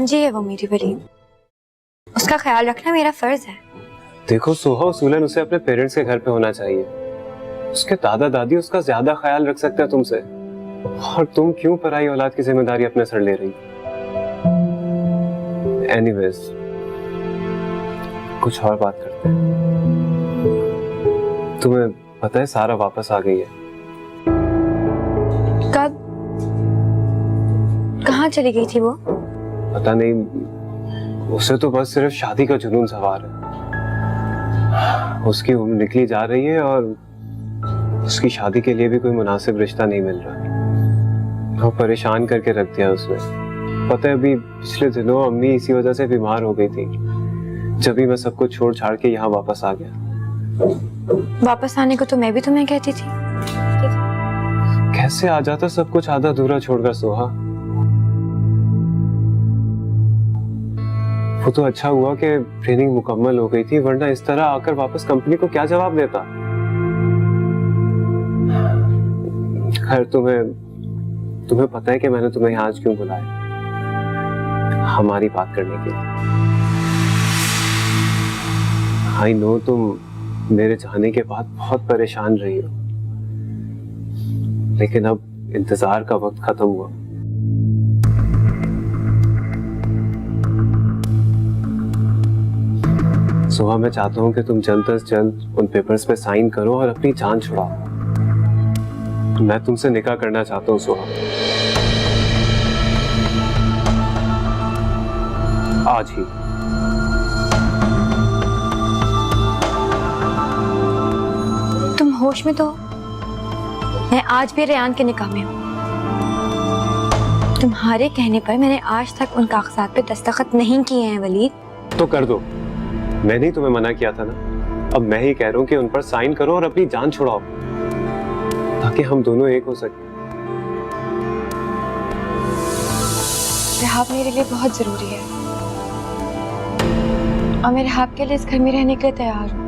भांजी है वो मेरी बड़ी, उसका ख्याल रखना मेरा फर्ज है। देखो सोहा, उसूलन उसे अपने पेरेंट्स के घर पे होना चाहिए। उसके दादा दादी उसका ज्यादा ख्याल रख सकते हैं तुमसे, और तुम क्यों पराई औलाद की जिम्मेदारी अपने सर ले रही? एनीवेज, कुछ और बात करते हैं। तुम्हें पता है सारा वापस आ गई है। कब? कहाँ चली गई थी वो? पता नहीं, उसे तो बस सिर्फ शादी का जुनून सवार है। उसकी उम्र निकली जा रही है और उसकी शादी के लिए भी कोई मुनासिब रिश्ता नहीं मिल रहा। वो परेशान करके रख दिया उसने। पता है, अभी पिछले दिनों अम्मी इसी वजह से बीमार हो गई थी, जब भी मैं सब कुछ छोड़ छाड़ के यहाँ वापस आ गया। वापस आने को तो मैं भी तुम्हें कहती थी। कैसे आ जाता सब कुछ आधा अधूरा छोड़कर सोहा। वो तो अच्छा हुआ कि ट्रेनिंग मुकम्मल हो गई थी, वरना इस तरह आकर वापस कंपनी को क्या जवाब देता। खैर, तुम्हें पता है कि मैंने तुम्हें आज क्यों बुलाया? हमारी बात करने के लिए। आई नो तुम मेरे जाने के बाद बहुत परेशान रही हो, लेकिन अब इंतजार का वक्त खत्म हुआ। सोहा, मैं चाहता हूं कि तुम जल्द से जल्द उन पेपर्स पे साइन करो और अपनी जान छुड़ाओ। मैं तुमसे निकाह करना चाहता हूं सोहा, आज ही। तुम होश में तो हो? मैं आज भी रेयान के निकाह में हूँ। तुम्हारे कहने पर मैंने आज तक उन कागजात पे दस्तखत नहीं किए हैं वलीद। तो कर दो, मैंने ही तुम्हें मना किया था ना। अब मैं ही कह रहा हूँ कि उन पर साइन करो और अपनी जान छुड़ाओ, ताकि हम दोनों एक हो सके। रिहाब मेरे लिए बहुत जरूरी है और मैं रिहाब के लिए इस घर में रहने के लिए तैयार हूँ।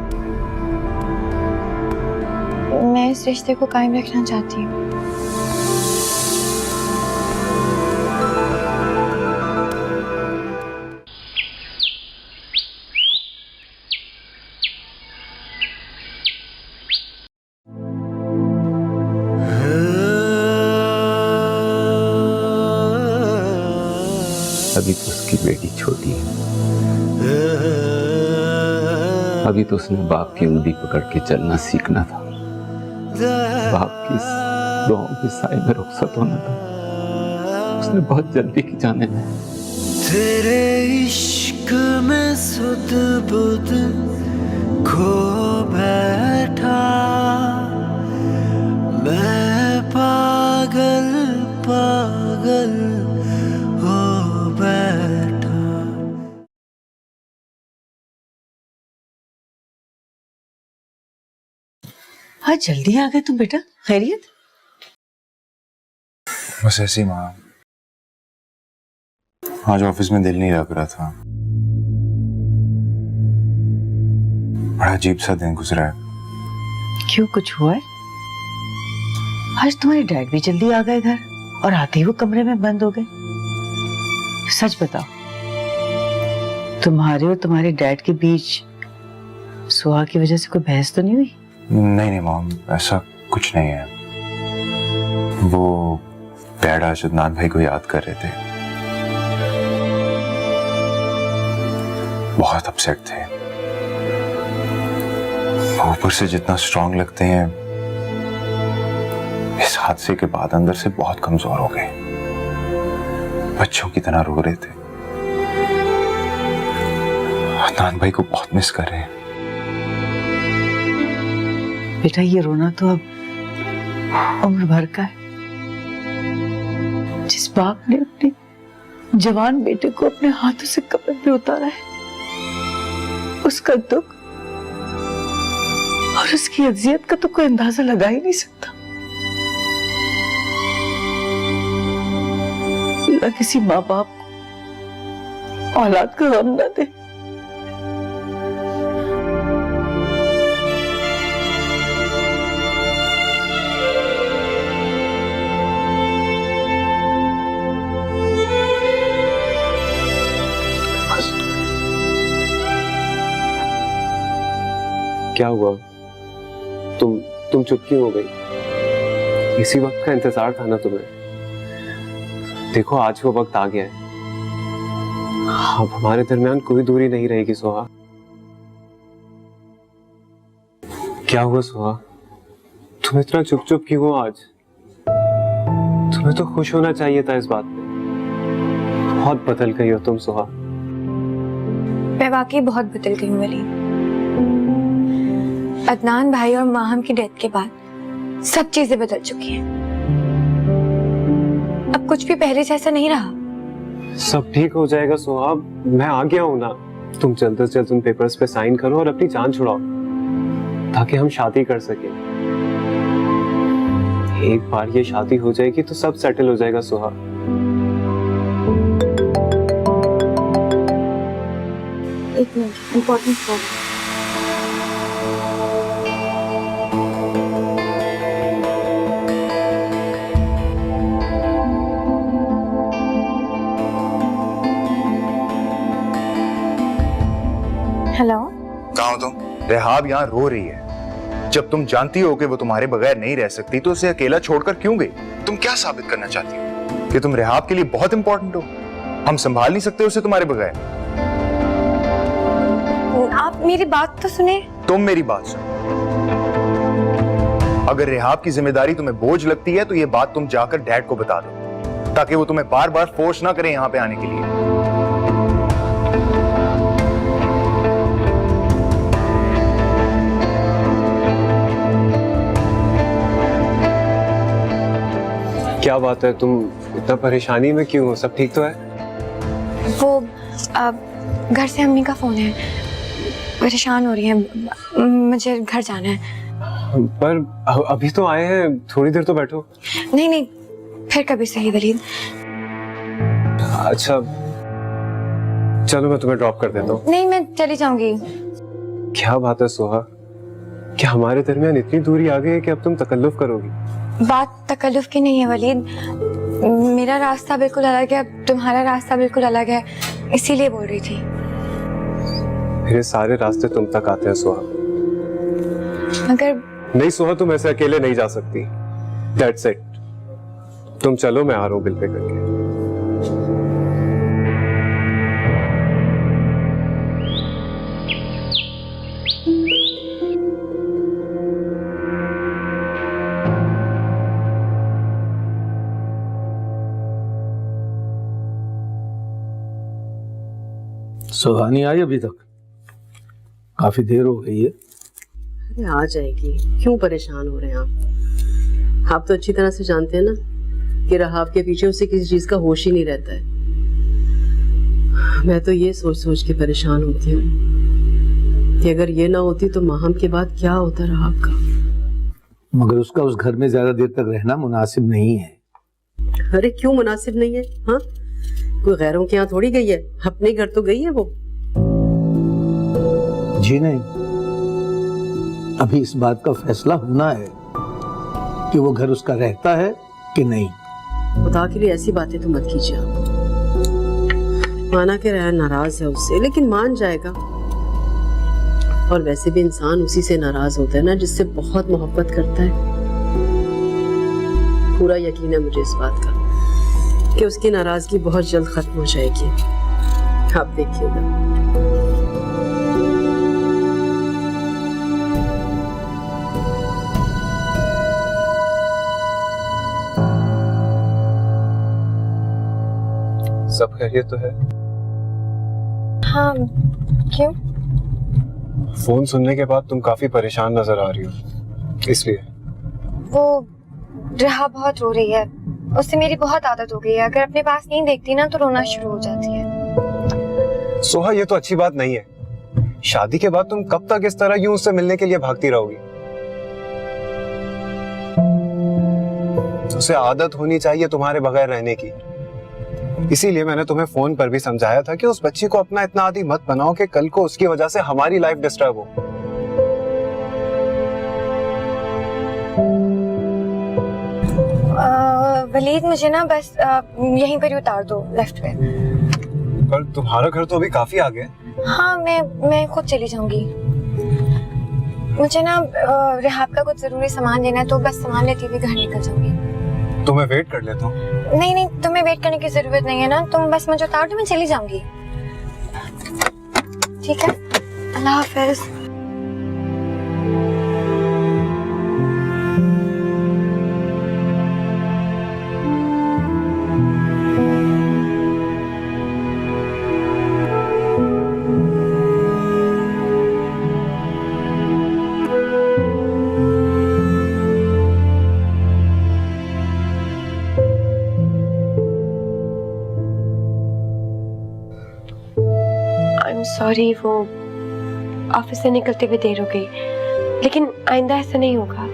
मैं इस रिश्ते को कायम रखना चाहती हूँ। अभी तो उसकी बेटी छोटी है, अभी तो उसने बाप की उंगली पकड़ के चलना सीखना था, बाप की दुआओं के साए में रुखसत होना था। उसने बहुत जल्दी की जाने में। तेरे इश्क में सुध बुध खो बैठा, मैं पागल पागल हो बैठा। आज जल्दी आ गए तुम बेटा, खैरियत? बस ऐसी माँ, आज ऑफिस में दिल नहीं लग रहा था। बड़ा अजीब सा दिन गुजरा है। क्यों, कुछ हुआ है? आज तुम्हारे डैड भी जल्दी आ गए घर और आते ही वो कमरे में बंद हो गए। सच बताओ, तुम्हारे और तुम्हारे डैड के बीच सुहा की वजह से कोई बहस तो नहीं हुई? नहीं मॉम, ऐसा कुछ नहीं है। वो डैड आज अदनान भाई को याद कर रहे थे, बहुत अपसेट थे। ऊपर से जितना स्ट्रांग लगते हैं, इस हादसे के बाद अंदर से बहुत कमजोर हो गए, बच्चों की तरह रो रहे थे। अदनान भाई को बहुत मिस कर रहे हैं। बेटा, ये रोना तो अब उम्र भर का है। जिस बाप ने अपने जवान बेटे को अपने हाथों से कब्र में उतारा है, उसका दुख और उसकी अजियत का तो कोई अंदाजा लगा ही नहीं सकता। अल्लाह किसी माँ बाप को औलाद का गम न दे। क्या हुआ? तुम चुप क्यों हो गई? इसी वक्त का इंतजार था ना तुम्हें। देखो आज वो वक्त आ गया है, अब हमारे दरमियान कोई दूरी नहीं रहेगी सुहा। क्या हुआ सुहा? तुम इतना चुप चुप क्यों हो आज? तुम्हें तो खुश होना चाहिए था इस बात पे। बहुत बदल गई हो तुम सुहा। मैं वाकई बहुत बदल गई हूँ वली। अदनान भाई और माहम की डेथ के बाद सब चीजें बदल चुकी हैं। अब कुछ भी पहले जैसा नहीं रहा। सब ठीक हो जाएगा सुहा, मैं आ गया हूं ना। तुम जल्द से जल्द उन पेपर्स पे साइन करो और अपनी जान छुड़ाओ ताकि हम शादी कर सकें। एक बार ये शादी हो जाएगी तो सब सेटल हो जाएगा सुहा। एक मिनट, इम्पोर्टेंट कॉल। हेलो, कहाँ हो तुम? रेहाब यहाँ रो रही है। जब तुम जानती हो कि वो तुम्हारे बगैर नहीं रह सकती तो उसे अकेला छोड़कर क्यों गई? तुम क्या साबित करना चाहती हो? कि तुम रेहाब के लिए बहुत इंपॉर्टेंट हो? हम संभाल नहीं सकते उसे तुम्हारे बगैर? आप मेरी बात तो सुने। तुम मेरी बात सुनो। अगर रेहाब की जिम्मेदारी तुम्हें बोझ लगती है तो ये बात तुम जाकर डैड को बता दो ताकि वो तुम्हें बार बार फोर्स ना करें यहाँ पे आने के लिए। क्या बात है, तुम इतना परेशानी में क्यों हो? सब ठीक तो है? वो घर से अम्मी का फोन है, परेशान हो रही है, मुझे घर जाना है। पर अभी तो आए हैं, थोड़ी देर तो बैठो। नहीं नहीं, फिर कभी सही वलीद। अच्छा चलो मैं तुम्हें ड्रॉप कर देता हूँ। नहीं, मैं चली जाऊंगी। क्या बात है सोहा, क्या हमारे दरमियान इतनी दूरी आ गई है कि अब तुम तकल्लुफ करोगी? बात तकल्लुफ की नहीं है वलीद, मेरा रास्ता बिल्कुल अलग है, तुम्हारा रास्ता बिल्कुल अलग है, इसीलिए बोल रही थी। मेरे सारे रास्ते तुम तक आते हैं सोहा। मगर नहीं सोहा, तुम ऐसे अकेले नहीं जा सकती। That's it. तुम चलो, मैं आ रहा हूँ बिल पे करके। सुहानी आई अभी तक? काफी देर हो गई है। अरे आ जाएगी, क्यों परेशान हो रहे हैं आप? आप तो अच्छी तरह से जानते हैं ना कि रहाब के पीछे उसे किसी चीज का होश ही नहीं रहता है। मैं तो ये सोच सोच के परेशान होती हूँ कि अगर ये ना होती तो माहम के बाद क्या होता रहाब का। मगर उसका उस घर में ज्यादा देर तक रहना मुनासिब नहीं है। अरे क्यों मुनासिब नहीं है? हाँ, कोई गैरों के यहाँ थोड़ी गई है, अपने घर तो गई है वो। जी नहीं, अभी इस बात का फैसला होना है कि वो घर उसका रहता है कि नहीं। खुदा के लिए ऐसी बातें तो मत कीजिए आप। माना कि रेहान नाराज है उससे, लेकिन मान जाएगा। और वैसे भी इंसान उसी से नाराज होता है ना जिससे बहुत मोहब्बत करता है। पूरा यकीन है मुझे इस बात का कि उसकी नाराजगी बहुत जल्द खत्म हो जाएगी। आप देखिएगा। सब खैरियत तो है? हाँ, क्यों? फोन सुनने के बाद तुम काफी परेशान नजर आ रही हो, इसलिए। वो रेहा बहुत रो रही है, उससे मेरी बहुत आदत हो गई है, अगर अपने पास नहीं देखती ना तो रोना शुरू हो जाती है। सोहा, ये तो अच्छी बात नहीं है। शादी के बाद तुम कब तक इस तरह यूं उससे मिलने के लिए भागती रहोगी? उसे आदत होनी चाहिए तुम्हारे बगैर रहने की। इसीलिए मैंने तुम्हें फोन पर भी समझाया था कि उस बच्ची को अपना इतना आदी मत बनाओ कि कल को उसकी वजह से हमारी लाइफ डिस्टर्ब हो। वलीद, मुझे ना बस यहीं पर ही उतार दो, लेफ्ट पे। पर तुम्हारा घर तो अभी काफी आगे है। हाँ, मैं खुद चली जाऊंगी। मुझे ना रिहाब का कुछ जरूरी सामान लेना है, तो बस सामान लेती हुई घर निकल जाऊंगी। तो मैं वेट कर लेता हूँ। नहीं नहीं, तुम्हें वेट करने की जरूरत नहीं है ना, तुम बस मुझे उतार दो, मैं चली जाऊंगी। ठीक है, अल्लाह हाफिज। सॉरी, वो ऑफिस से निकलते हुए देर हो गई, लेकिन आइंदा ऐसा नहीं होगा।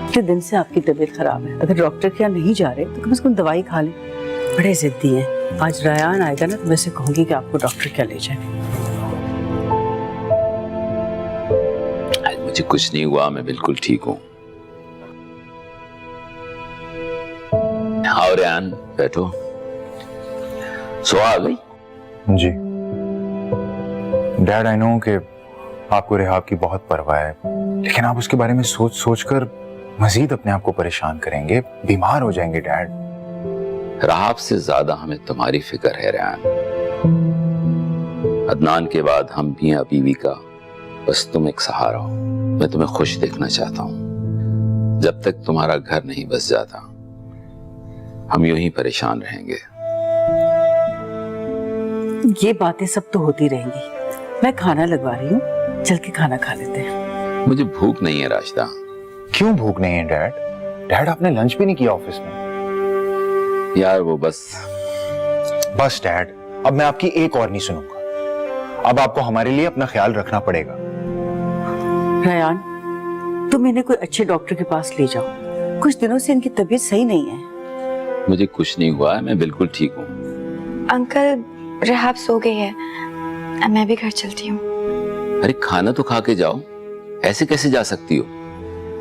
इतने दिन से आपकी तबीयत खराब है, अगर डॉक्टर के यहाँ नहीं जा रहे तो कम से कम दवाई खा लें। बड़े जिद्दी हैं। आज रायान आएगा ना, तो मैं से कहूंगी कि आपको डॉक्टर क्या ले जाए। आज मुझे कुछ नहीं हुआ, मैं बिल्कुल ठीक हूँ। आओ रेहान, बैठो। सो आ गई? जी डैड, आई नो कि आपको रिहाब की बहुत परवाह है, लेकिन आप उसके बारे में सोच सोच कर मजीद अपने आप को परेशान करेंगे, बीमार हो जाएंगे डैड। राहब से ज्यादा हमें तुम्हारी फिक्र है रेहान। अदनान के बाद हम मियां बीवी का बस तुम एक सहारा हो। मैं तुम्हें खुश देखना चाहता हूं। जब तक तुम्हारा घर नहीं बस जाता हम यूं ही परेशान रहेंगे। ये बातें सब तो होती रहेंगी। मैं खाना लगवा रही हूँ, चल के खाना खा लेते हैं। मुझे भूख नहीं है राशिदा। क्यों भूख नहीं है डैड? डैड आपने लंच भी नहीं किया ऑफिस में। यार वो बस डैड, अब मैं आपकी एक और नहीं सुनूंगा। अब आपको हमारे लिए अपना ख्याल रखना पड़ेगा। रायान, तुम इन्हें कोई अच्छे डॉक्टर के पास ले जाओ। कुछ दिनों से इनकी तबीयत सही नहीं है। मुझे कुछ नहीं हुआ है, मैं बिल्कुल ठीक हूँ। अंकल, रिहाब सो गई है, अब मैं भी घर चलती हूँ। अरे खाना तो खा के जाओ, ऐसे कैसे जा सकती हो?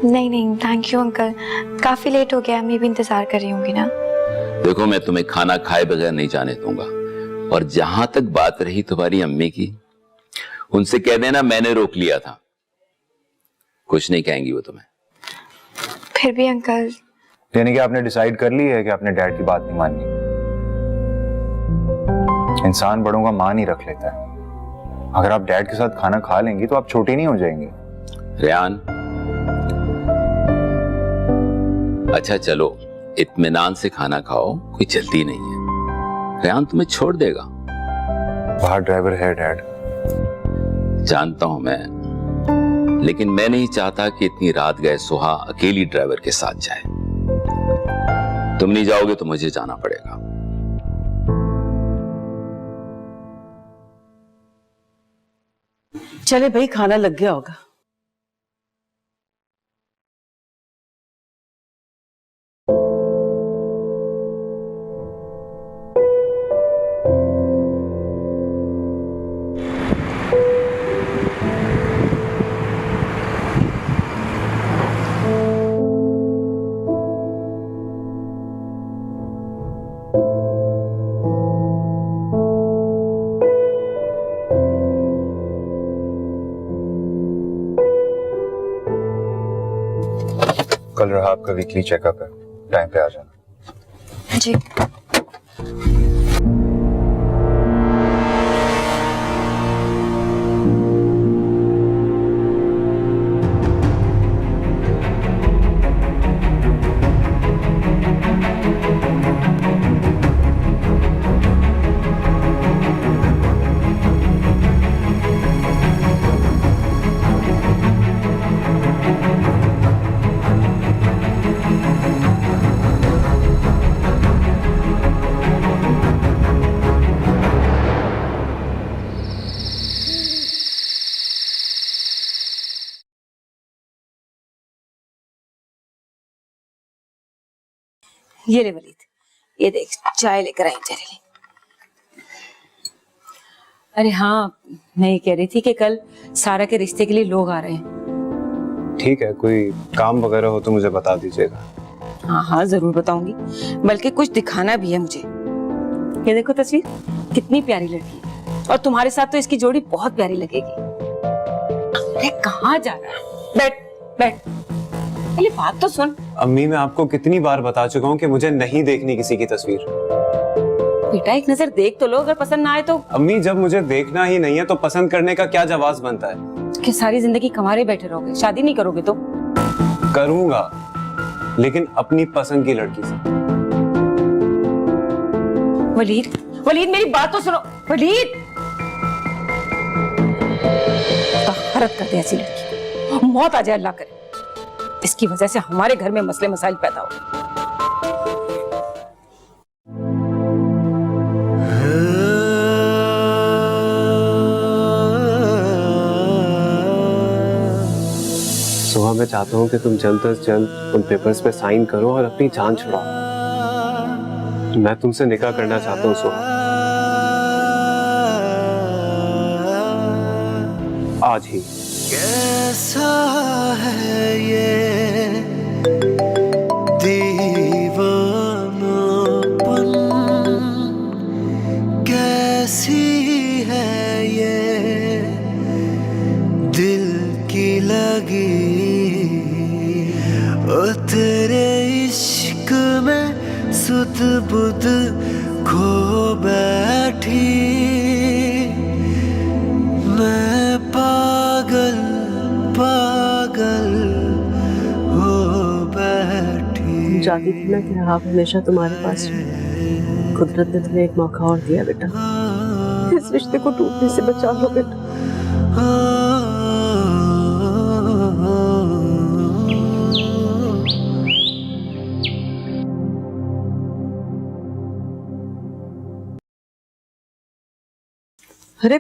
नहीं नहीं, थैंक यू अंकल, काफी लेट हो गया, मैं भी इंतजार कर रही होंगी ना। देखो, मैं तुम्हें खाना खाए बगैर नहीं जाने दूंगा। और जहां तक बात रही तुम्हारी अम्मी की, उनसे कह देना मैंने रोक लिया था। कुछ नहीं कहेंगी वो तुम्हें। फिर भी अंकल। यानी कि आपने डिसाइड कर ली है कि आपने डैड की बात नहीं माननी। इंसान बड़ों का मान ही रख लेता है। अगर आप डैड के साथ खाना खा लेंगी तो आप छोटी नहीं हो जाएंगी। रेहान, अच्छा चलो, इत्मीनान से खाना खाओ, कोई जल्दी नहीं है। रेहान तुम्हें छोड़ देगा। बाहर ड्राइवर है डैड। जानता हूं मैं, लेकिन मैं नहीं चाहता कि इतनी रात गए सुहा अकेली ड्राइवर के साथ जाए। तुम नहीं जाओगे तो मुझे जाना पड़ेगा। चले भाई, खाना लग गया होगा। कल रहा आपका वीकली चेकअप है, टाइम पे आ जाना। जी। ये ले वलीद, ये देख चाय लेकर आई तेरे लिए। अरे हाँ, मैं ये कह रही थी कि कल सारा के रिश्ते के लिए लोग आ रहे हैं। ठीक है, कोई काम वगैरह हो तो मुझे बता दीजिएगा। हाँ हाँ जरूर बताऊंगी, बल्कि कुछ दिखाना भी है मुझे। ये देखो तस्वीर, कितनी प्यारी लड़की है, और तुम्हारे साथ तो इसकी जोड़ी बहुत प्यारी लगेगी। अरे कहाँ जा रहा है? बैठ बैठ, पहले बात तो सुन। अम्मी, मैं आपको कितनी बार बता चुका हूँ कि मुझे नहीं देखनी किसी की तस्वीर। बेटा एक नजर देख तो लो, अगर पसंद ना आए तो। अम्मी, जब मुझे देखना ही नहीं है तो पसंद करने का क्या जवाब बनता है? कि सारी जिंदगी कमारे बैठे रहोगे, शादी नहीं करोगे तो? करूंगा, लेकिन अपनी पसंद की लड़की से। वलीद, वलीद मेरी बात तो सुनो। वलीद, हरत करते ऐसी लड़की को मौत आ जाए अल्लाह करे। इसकी वजह से हमारे घर में मसले मसाइल पैदा हो। सुहा, मैं चाहता हूँ कि तुम जल्द से जल्द उन पेपर्स पे साइन करो और अपनी जान छुड़ाओ। मैं तुमसे निकाह करना चाहता हूँ सुहा, आज ही। कैसा है ये दीवानापन, कैसी है ये दिल की लगी, ओ तेरे इश्क में सुध बुध खो बैठी, मैं पागल पागल हो बैठी। चाहती थी ना कि आप हमेशा तुम्हारे पास रहे। कुदरत ने तुम्हें एक मौका और दिया बेटा, इस रिश्ते को टूटने से बचा लो बेटा। अरे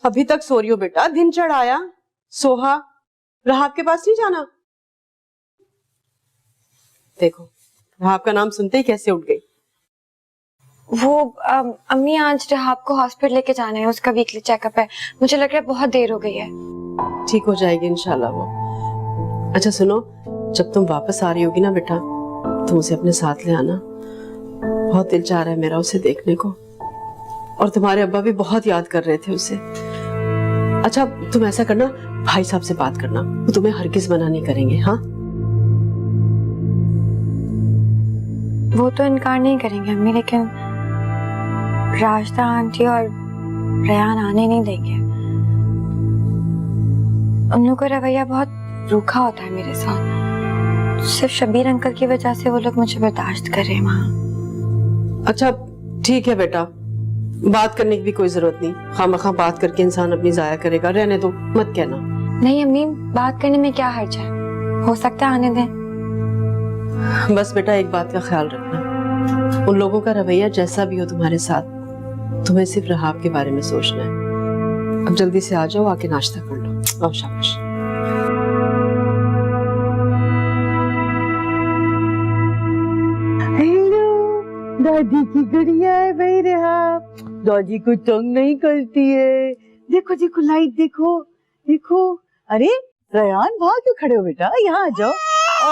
अभी तक सो रही हो बेटा? दिन चढ़ आया। सोहा, राहब के पास नहीं जाना? देखो राहब का नाम सुनते ही कैसे उठ गई। वो अम्मी आज रहाब को हॉस्पिटल लेके जाना है, उसका वीकली चेकअप है। मुझे लग रहा है बहुत देर हो गई है। ठीक हो जाएगी इंशाल्लाह वो। अच्छा सुनो, जब तुम वापस आ रही होगी ना बेटा, तुम उसे अपने साथ ले आना। बहुत दिल चाह रहा है मेरा उसे देखने को, और तुम्हारे अब्बा भी बहुत याद कर रहे थे उसे। अच्छा तुम ऐसा करना, भाई साहब से बात करना, वो तुम्हें हरगिज मना नहीं करेंगे। हाँ वो तो इनकार नहीं करेंगे अम्मी, लेकिन राशिदा आंटी और रेहान आने नहीं देंगे। उन लोगों का रवैया बहुत रूखा होता है मेरे साथ। सिर्फ शबीर अंकल की वजह से वो लोग मुझे बर्दाश्त कर रहे हैं वहाँ। अच्छा ठीक है बेटा, बात करने की भी कोई जरूरत नहीं। खामखा बात करके इंसान अपनी जाया करेगा, रहने दो, मत कहना। नहीं अम्मी, बात करने में क्या हर्ज है, हो सकता है आने दें। बस बेटा एक बात का ख्याल रखना, उन लोगों का रवैया जैसा भी हो तुम्हारे साथ, तुम्हें सिर्फ रहाब के बारे में सोचना है। अब जल्दी से आ जाओ, आके नाश्ता कर लो। आओ शाबाश। दादी की गुड़िया है भाई रहाब, दादी को तंग नहीं करती है। देखो देखो लाइट देखो देखो। अरे रेहान वहाँ क्यों खड़े हो बेटा, यहाँ आ जाओ। ओ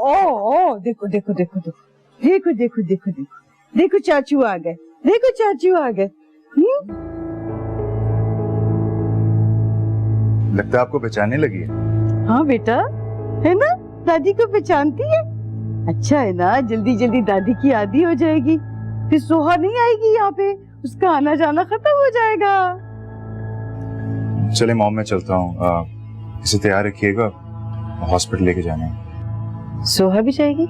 ओ ओ देखो देखो देखो देखो देखो देखो देखो देखो देखो चाचू आ गए, देखो चाचू आ गए। लगता है आपको पहचानने लगी है। हाँ बेटा, है ना, दादी को पहचानती है। अच्छा है ना, जल्दी जल्दी दादी की आदी हो जाएगी, फिर सोहा नहीं आएगी यहाँ पे, उसका आना जाना खत्म हो जाएगा। चले मॉम, मैं चलता हूँ, इसे तैयार रखिएगा, हॉस्पिटल लेके जाना है। सोहा भी जाएगी?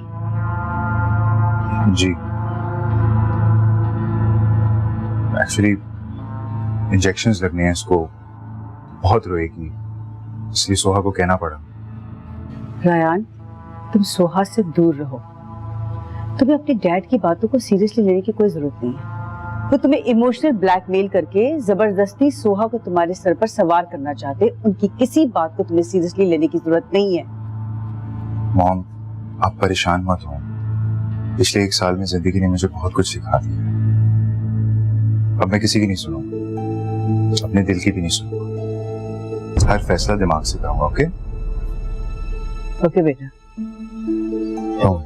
जी, एक्चुअली इंजेक्शंस लगने हैं इसको, बहुत रोएगी, इसलिए सोहा को कहना पड़ा। रायान, तुम सोहा से दूर रहो। तुम्हें अपने डैड की बातों को सीरियसली लेने की कोई जरूरत नहीं है। वो तुम्हें इमोशनल ब्लैकमेल करके जबरदस्ती सोहा को तुम्हारे सर पर सवार करना चाहते। उनकी किसी बात को तुम्हें सीरियसली लेने की जरूरत नहीं है। मॉम, आप परेशान मत हो, पिछले 1 साल में जिंदगी ने मुझे बहुत कुछ सिखा दिया। अब मैं किसी की नहीं सुनूंगा। अपने दिल की भी नहीं सुनूंगा, हर फैसला दिमाग से करूंगा। ओके ओके बेटा। हाँ।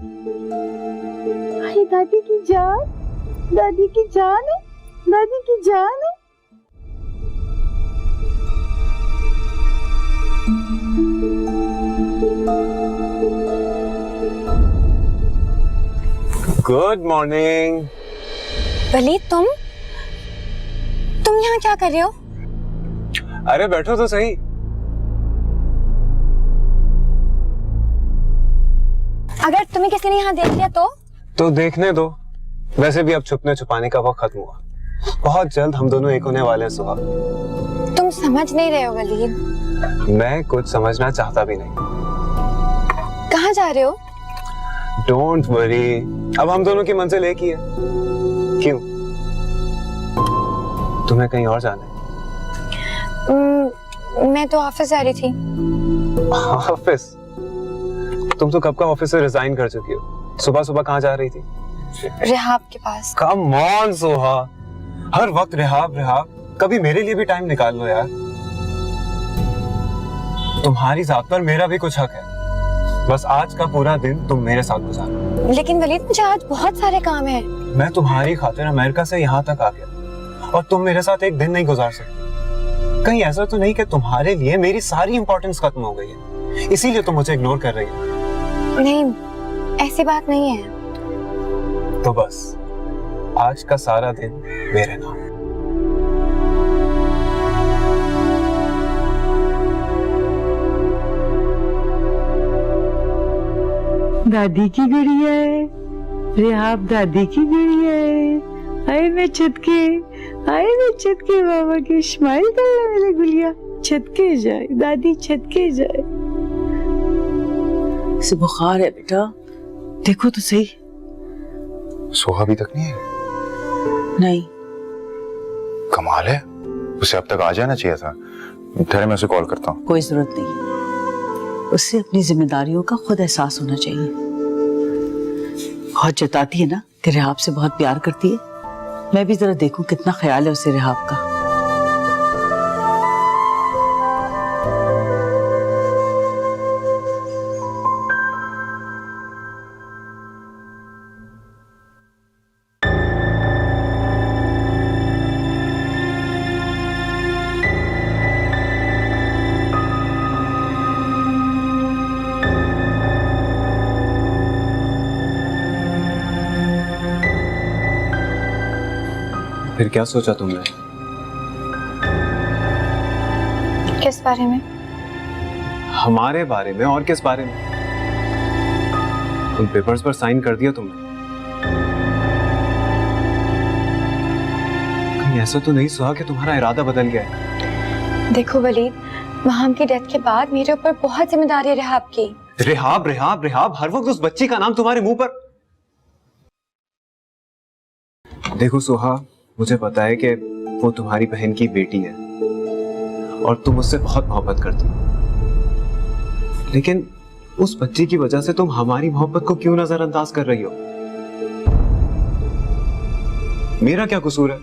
अरे दादी की जान, दादी की जान है, दादी की जान है। Good morning. वलीद, तुम यहाँ क्या कर रहे हो? अरे बैठो तो सही। अगर तुम्हें किसी ने यहाँ देख लिया तो देखने दो। वैसे भी अब छुपने छुपाने का वक्त खत्म हुआ, बहुत जल्द हम दोनों एक होने वाले हैं सुहा। तुम समझ नहीं रहे हो वलीद। मैं कुछ समझना चाहता भी नहीं। कहाँ जा रहे हो? डोंट वरी, अब हम दोनों की मंजिल एक ही है। क्यों, तुम्हें कहीं और जाना है? मैं तो ऑफिस जा रही थी। ऑफिस? तुम तो कब का ऑफिस से रिजाइन कर चुकी हो। सुबह सुबह कहाँ जा रही थी? रिहाब के पास। कम ऑन सोहा, हर वक्त रिहाब रिहाब। कभी मेरे लिए भी टाइम निकाल लो यार। तुम्हारी जात पर मेरा भी कुछ हक है। बस आज का पूरा दिन तुम मेरे साथ गुजारो। लेकिन वलीद, मुझे आज बहुत सारे काम हैं। मैं तुम्हारी खातिर अमेरिका से यहाँ तक आ गया और तुम मेरे साथ एक दिन नहीं गुजार सकती। कहीं ऐसा तो नहीं कि तुम्हारे लिए मेरी सारी इंपॉर्टेंस खत्म हो गई है, इसीलिए तुम मुझे इग्नोर कर रही हो? नहीं, ऐसी बात नहीं है। तो बस आज का सारा दिन मेरे नाम। दादी की गुड़िया है, रिहाब दादी की गुड़िया है। आए मैं छटके, आए मैं छटके, बाबा की स्माइल कर रहा मेरे गुड़िया। छटके जाए दादी, छटके जाए। इसे बुखार है बेटा, देखो तो सही। सोहा अभी तक नहीं है? नहीं। कमाल है, उसे अब तक आ जाना चाहिए था। ठहरे, मैं उसे कॉल करता हूँ। कोई जरूरत नहीं, उससे अपनी जिम्मेदारियों का खुद एहसास होना चाहिए। बहुत जताती है ना कि रिहाब से बहुत प्यार करती है। मैं भी जरा देखूं कितना ख्याल है उसे रिहाब का। फिर क्या सोचा तुमने? किस बारे में? हमारे बारे में, और किस बारे में? उन पेपर्स पर साइन कर दिया तुमने? कहीं ऐसा तो नहीं सुहा कि तुम्हारा इरादा बदल गया है? देखो वलीद, महाम की डेथ के बाद मेरे ऊपर बहुत जिम्मेदारी है रिहाब की। रिहाब रिहाब रिहाब, हर वक्त उस बच्ची का नाम तुम्हारे मुंह पर। देखो सुहा, मुझे पता है कि वो तुम्हारी बहन की बेटी है और तुम उससे बहुत मोहब्बत करती हो, लेकिन उस बच्ची की वजह से तुम हमारी मोहब्बत को क्यों नजरअंदाज कर रही हो? मेरा क्या कसूर है?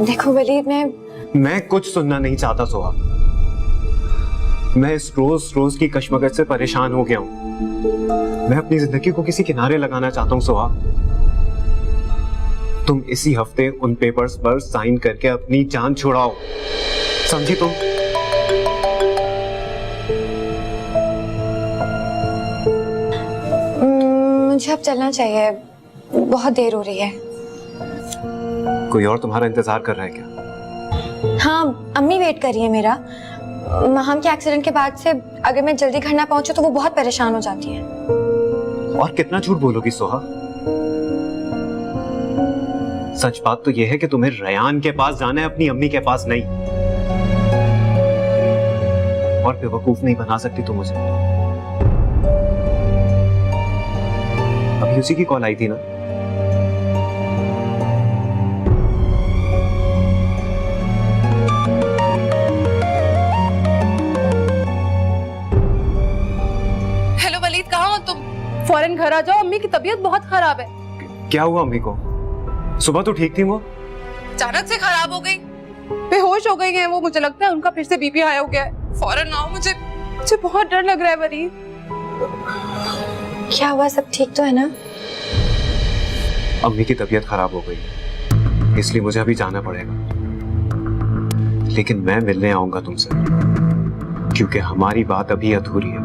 देखो वलीद, मैं कुछ सुनना नहीं चाहता सोहा। मैं इस रोज रोज की कश्मकश से परेशान हो गया हूं। मैं अपनी जिंदगी को किसी किनारे लगाना चाहता हूं सोहा। तुम इसी हफ्ते उन पेपर्स पर साइन करके अपनी जान छुड़ाओ, समझी तुम? मुझे अब चलना चाहिए, बहुत देर हो रही है। कोई और तुम्हारा इंतजार कर रहा है क्या? हाँ, अम्मी वेट कर रही है मेरा। महाम के एक्सीडेंट के बाद से अगर मैं जल्दी घर ना पहुंचूं तो वो बहुत परेशान हो जाती है। और कितना झूठ बोलोगी सोहा? सच बात तो यह है कि तुम्हें रयान के पास जाना है, अपनी अम्मी के पास नहीं। और बेवकूफ नहीं बना सकती तुम मुझे। अभी उसी की कॉल आई थी ना। हेलो वलीद, कहाँ हो तुम? फौरन घर आ जाओ, अम्मी की तबीयत बहुत खराब है। क्या हुआ अम्मी को? सुबह तो ठीक थी वो। अचानक से खराब हो गई, बेहोश हो गई हैं वो। मुझे लगता है उनका फिर से बीपी हाई हो गया है। फौरन आओ, मुझे बहुत डर लग रहा है वरीद। क्या हुआ, सब ठीक तो है ना? अम्मी की तबीयत खराब हो गई, इसलिए मुझे अभी जाना पड़ेगा। लेकिन मैं मिलने आऊंगा तुमसे, क्योंकि हमारी बात अभी अधूरी है।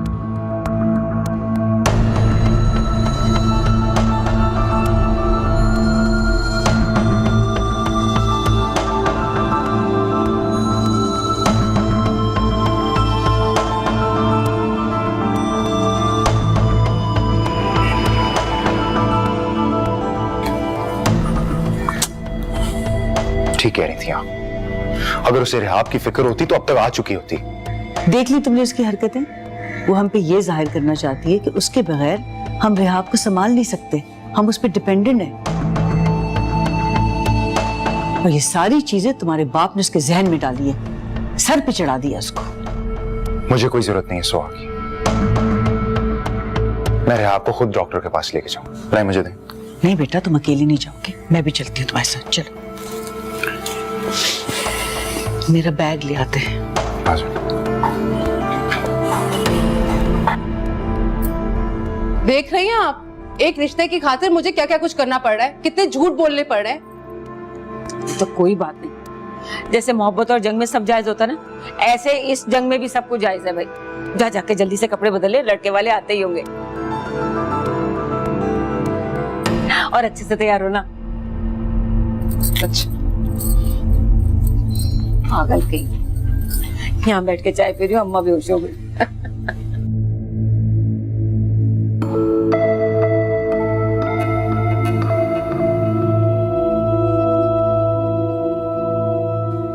ठीक कह रही थी आप। अगर उसे रिहाब की फिक्र होती तो अब तक आ चुकी होती। देख ली तुमने उसकी हरकतें? वो हम पे ये जाहिर करना चाहती है कि उसके बगैर हम रिहाब को संभाल नहीं सकते, हम उस पर डिपेंडेंट हैं। और ये सारी चीजें तुम्हारे बाप ने उसके जहन में डाली है, सर पे चढ़ा दिया उसको। मुझे कोई जरूरत नहीं है सुहा की। मैं रिहाब को खुद डॉक्टर के पास लेके जाऊं। राय मुझे दें। नहीं बेटा, तुम अकेले नहीं जाओगे, मैं भी चलती हूँ तुम्हारे साथ। चलो, मेरा बैग ले आते हैं। देख रही हैं आप, एक रिश्ते की खातिर मुझे क्या क्या कुछ करना पड़ रहा है, कितने झूठ बोलने पड़ रहे हैं। तो कोई बात नहीं, जैसे मोहब्बत और जंग में सब जायज होता है ना, ऐसे इस जंग में भी सब कुछ जायज है भाई। जा जाके जल्दी से कपड़े बदल ले, लड़के वाले आते ही होंगे। और अच्छे से तैयार होना। अच्छा, पागल कहीं, यहाँ बैठ के चाय पी रही हूँ, अम्मा बेहोश हो गई।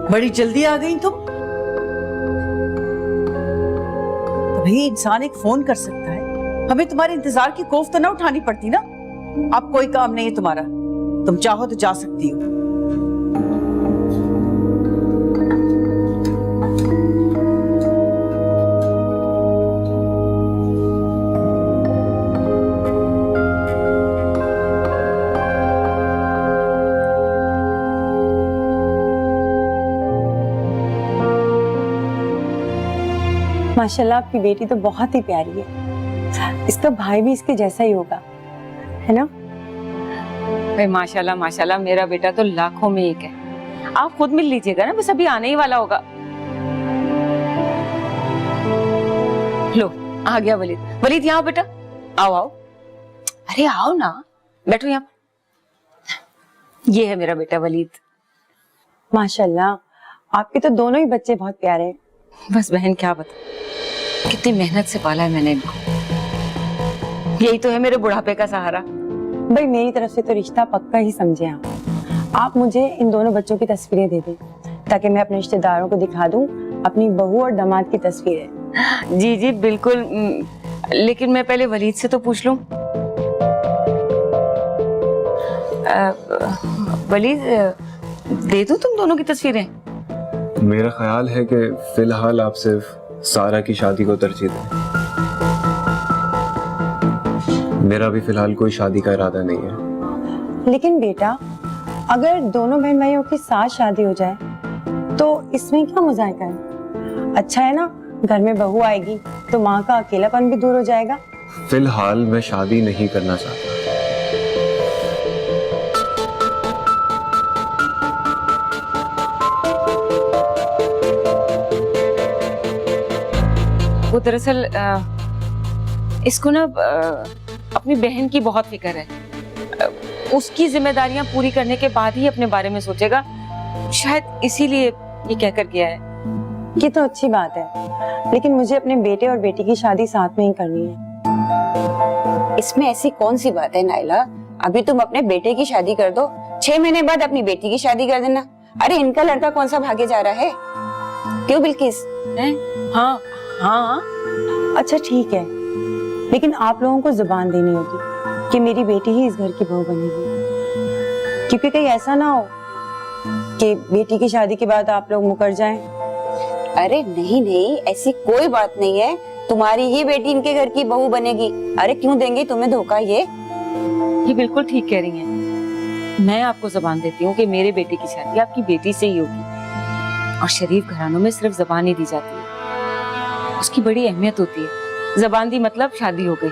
बड़ी जल्दी आ गई तुम। तो भाई इंसान एक फोन कर सकता है, हमें तुम्हारे इंतजार की कोफ तो ना उठानी पड़ती ना। अब कोई काम नहीं है तुम्हारा, तुम चाहो तो जा सकती हो। माशाल्लाह आपकी बेटी तो बहुत ही प्यारी है, इसका भाई भी इसके जैसा ही होगा, है ना? भाई माशाल्लाह माशाल्लाह, मेरा बेटा तो लाखों में एक है। आप खुद मिल लीजिएगा ना, बस अभी आने ही वाला होगा। लो आ गया वलीद। वलीद यहाँ बेटा, आओ आओ। अरे आओ ना, बैठो यहाँ। ये है मेरा बेटा वलीद। माशाल्लाह आपके तो दोनों ही बच्चे बहुत प्यारे हैं। बस बहन क्या बता, कितनी मेहनत से पाला है मैंने इनको। यही तो है मेरे बुढ़ापे का सहारा। भाई मेरी तरफ से तो रिश्ता पक्का ही समझे आप मुझे इन दोनों बच्चों की तस्वीरें दे दें, ताकि मैं अपने रिश्तेदारों को दिखा दूं अपनी बहू और दामाद की तस्वीरें। जी जी बिल्कुल, लेकिन मैं पहले वलीद से तो पूछ लूं। वलीद, दे दूं तुम दोनों की तस्वीरें? मेरा ख्याल है कि फिलहाल आप सिर्फ सारा की शादी को तरजीह दें। मेरा भी फिलहाल कोई शादी का इरादा नहीं है। लेकिन बेटा, अगर दोनों बहन भाइयों की साथ शादी हो जाए तो इसमें क्या मुज़ाहिका है? अच्छा है ना, घर में बहू आएगी तो माँ का अकेलापन भी दूर हो जाएगा। फिलहाल मैं शादी नहीं करना चाहता। वो दरअसल इसको ना अपनी बहन की बहुत फिक्र है। उसकी जिम्मेदारियां पूरी करने के बाद ही अपने बारे में सोचेगा, शायद इसीलिए ये कहकर गया है। ये तो अच्छी बात है, लेकिन मुझे अपने बेटे और बेटी की शादी साथ में ही करनी है। इसमें ऐसी कौन सी बात है नाइला, अभी तुम अपने बेटे की शादी कर दो, 6 महीने बाद अपनी बेटी की शादी कर देना। अरे इनका लड़का कौन सा भागे जा रहा है? क्यों बिल्किस? हाँ हाँ, अच्छा ठीक है, लेकिन आप लोगों को जुबान देनी होगी कि मेरी बेटी ही इस घर की बहू बनेगी, क्योंकि कहीं ऐसा ना हो कि बेटी की शादी के बाद आप लोग मुकर जाएं। अरे नहीं नहीं, ऐसी कोई बात नहीं है, तुम्हारी ही बेटी इनके घर की बहू बनेगी। अरे क्यों देंगे तुम्हें धोखा? ये बिल्कुल ठीक कह रही हैं। मैं आपको जबान देती हूँ कि मेरे बेटे की शादी आपकी बेटी से ही होगी। और शरीफ घरानों में सिर्फ जबान ही दी जाती है, उसकी बड़ी अहमियत होती है। जबान दी मतलब शादी हो गई।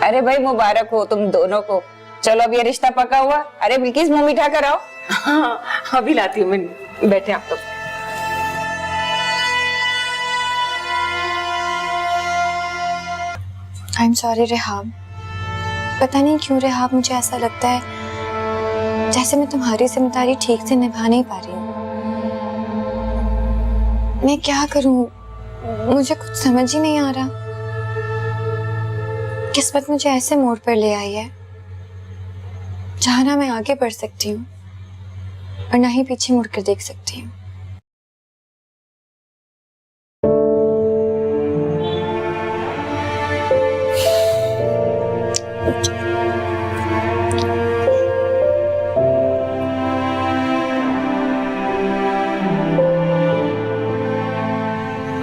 अरे भाई मुबारक हो तुम दोनों को। चलो अब ये रिश्ता पका हुआ। अरे बिल्किस मुंह मीठा कराओ। हाँ, अभी लाती हूँ मैं। बैठे आप तो। I am sorry Rehab. पता नहीं क्यों रेहाब, मुझे ऐसा लगता है जैसे मैं तुम्हारी जिम्मेदारी ठीक से निभा नहीं पा रही हूँ। मैं क्या करूँ, मुझे कुछ समझ ही नहीं आ रहा। किस्मत मुझे ऐसे मोड़ पर ले आई है जहाँ ना मैं आगे बढ़ सकती हूँ और ना ही पीछे मुड़कर देख सकती हूँ।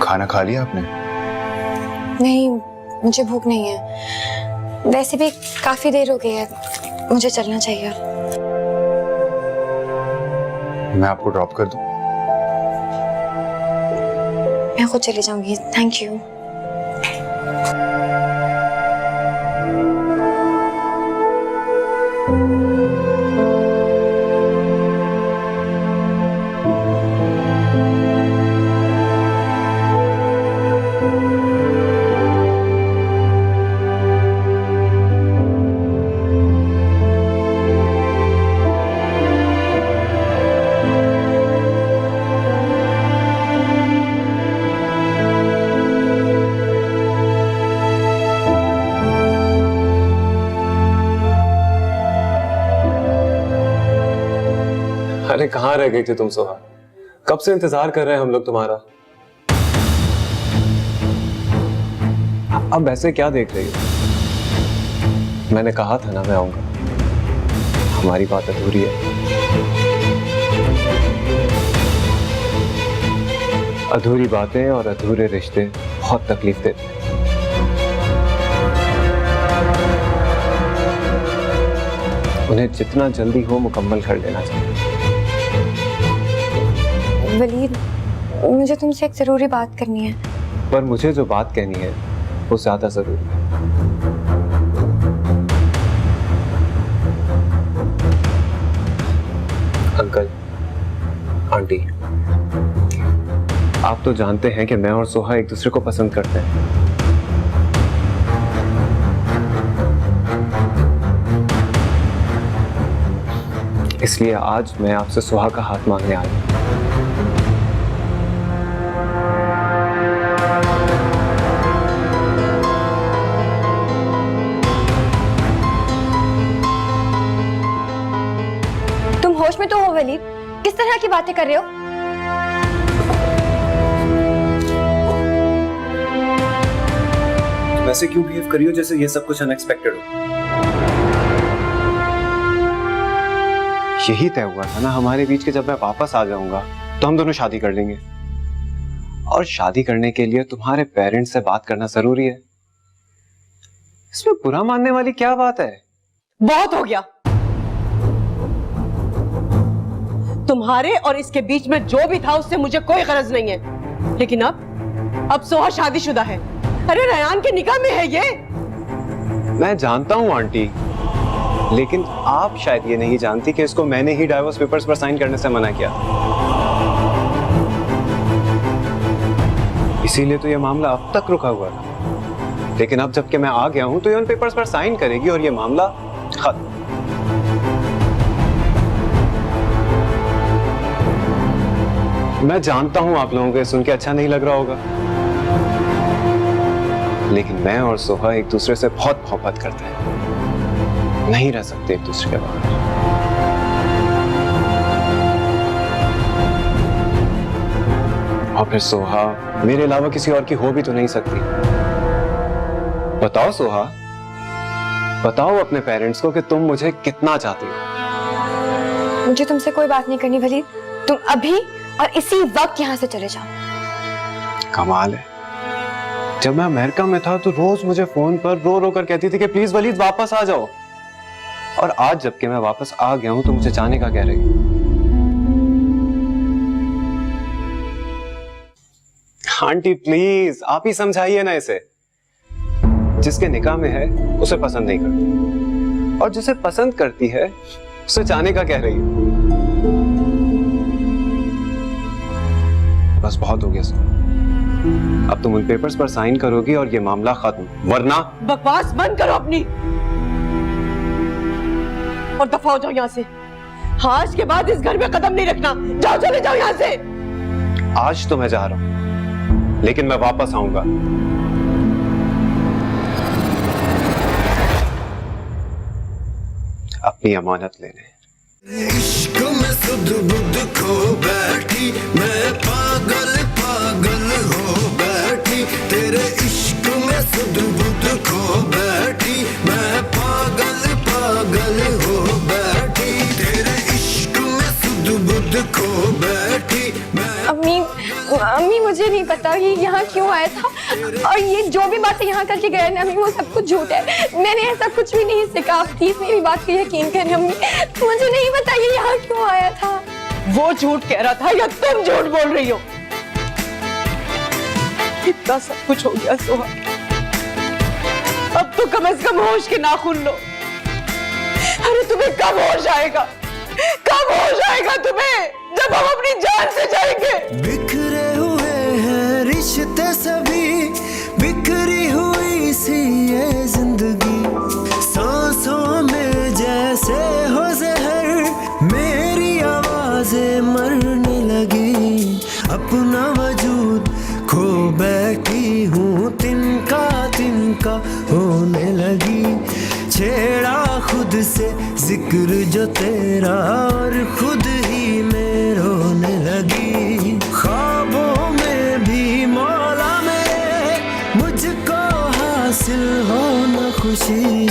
खाना खा लिया आपने? नहीं, मुझे भूख नहीं है। वैसे भी काफी देर हो गई है, मुझे चलना चाहिए। मैं आपको ड्रॉप कर दूं? मैं खुद चली जाऊंगी, थैंक यू। अरे कहाँ रह गई थी तुम सोहा? कब से इंतजार कर रहे हैं हम लोग तुम्हारा। अब ऐसे क्या देख रही हो? मैंने कहा था ना मैं आऊंगा। हमारी बात अधूरी है। अधूरी बातें और अधूरे रिश्ते बहुत तकलीफ देते हैं। उन्हें जितना जल्दी हो मुकम्मल कर लेना चाहिए। वलीद, मुझे तुमसे एक जरूरी बात करनी है। पर मुझे जो बात कहनी है वो ज्यादा जरूरी है। अंकल, आंटी, आप तो जानते हैं कि मैं और सोहा एक दूसरे को पसंद करते हैं। इसलिए आज मैं आपसे सोहा का हाथ मांगने आया हूं। तुम होश में तो हो वलीद? किस तरह की बातें कर रहे हो? तुम ऐसे क्यों बिहेव कर रही हो जैसे ये सब कुछ अनएक्सपेक्टेड हो? यही तय हुआ था ना हमारे बीच के, जब मैं वापस आ जाऊंगा तो हम दोनों शादी कर लेंगे। और शादी करने के लिए तुम्हारे पेरेंट्स से बात करना जरूरी है। इसमें बुरा मानने वाली क्या बात है? बहुत हो गया। तुम्हारे और इसके बीच में जो भी था उससे मुझे कोई गरज नहीं है। लेकिन अब सोहा शादीशुदा है। अरे रयान के निकाह में है ये। मैं जानता हूं आंटी, लेकिन आप शायद ये नहीं जानती कि इसको मैंने ही डाइवोर्स पेपर्स पर साइन करने से मना किया। इसीलिए तो ये मामला अब तक रुका हुआ था। लेकिन अब जबकि मैं आ गया हूं तो ये उन पेपर्स पर साइन करेगी और ये मामला खत्म। मैं जानता हूं आप लोगों को सुन के अच्छा नहीं लग रहा होगा, लेकिन मैं और सोहा एक दूसरे से बहुत मोहब्बत करते हैं। नहीं रह सकते एक दूसरे के बगैर। और फिर सोहा मेरे अलावा किसी और की हो भी तो नहीं सकती। बताओ सोहा, बताओ अपने पेरेंट्स को कि तुम मुझे कितना चाहती हो। मुझे तुमसे कोई बात नहीं करनी वलीद। तुम अभी और इसी वक्त यहाँ से चले जाओ। कमाल है, जब मैं अमेरिका में था तो रोज मुझे फोन पर रो रो कर कहती थी कि प्लीज वलीद वापस आ जाओ। और आज जबकि मैं वापस आ गया हूं तो मुझे जाने का कह रही है। आंटी प्लीज आप ही समझाइए ना इसे। जिसके निकाह में है उसे पसंद नहीं करती, और जिसे पसंद करती है उसे जाने का कह रही है। बस बहुत हो गया सर, अब तुम उन पेपर्स पर साइन करोगी और ये मामला खत्म, वरना बकवास बंद करो अपनी और दफा हो जाओ यहाँ से। आज के बाद इस घर में कदम नहीं रखना। जाओ, चले जाओ यहाँ से। आज तो मैं जा रहा हूं, लेकिन मैं वापस आऊंगा। अपनी अमानत लेने। इश्क में सुध बुध खो बैठी, मैं पागल पागल हो बैठी, तेरे इश्क में सुध बुध खो बैठी, मैं पागल पागल हो बैठी, तेरे इश्क में सुध बुध खो बैठी। अम्मी अम्मी मुझे नहीं पता ये यहाँ क्यों आया था, और ये जो भी बातें यहाँ करके गए ना अम्मी वो सब कुछ झूठ है। मैंने ऐसा कुछ भी नहीं सीखा। प्लीज मेरी बात पे यकीन करें अम्मी, मुझे नहीं पता ये यहाँ क्यों आया था। वो झूठ कह रहा था या तुम झूठ बोल रही हो? इतना सब कुछ हो गया सोहा, अब तो कम से कम होश के नाखून लो। अरे तुम्हें कब होश आएगा, कब होश आएगा तुम्हें, जब हम अपनी जान से जाएंगे? बिखरे हुए हैं रिश्ते सभी, बिखरी हुई सी ये जिंदगी, सांसों में जैसे हो जहर, मेरी आवाजें मरने लगी, अपना वजूद खो बैठी हूँ, तिनका तिनका होने लगी, छेड़ा खुद से जिक्र जो तेरा और खुद ही में रोने लगी, ख्वाबों में भी मौला मेरे मुझको हासिल हो न खुशी।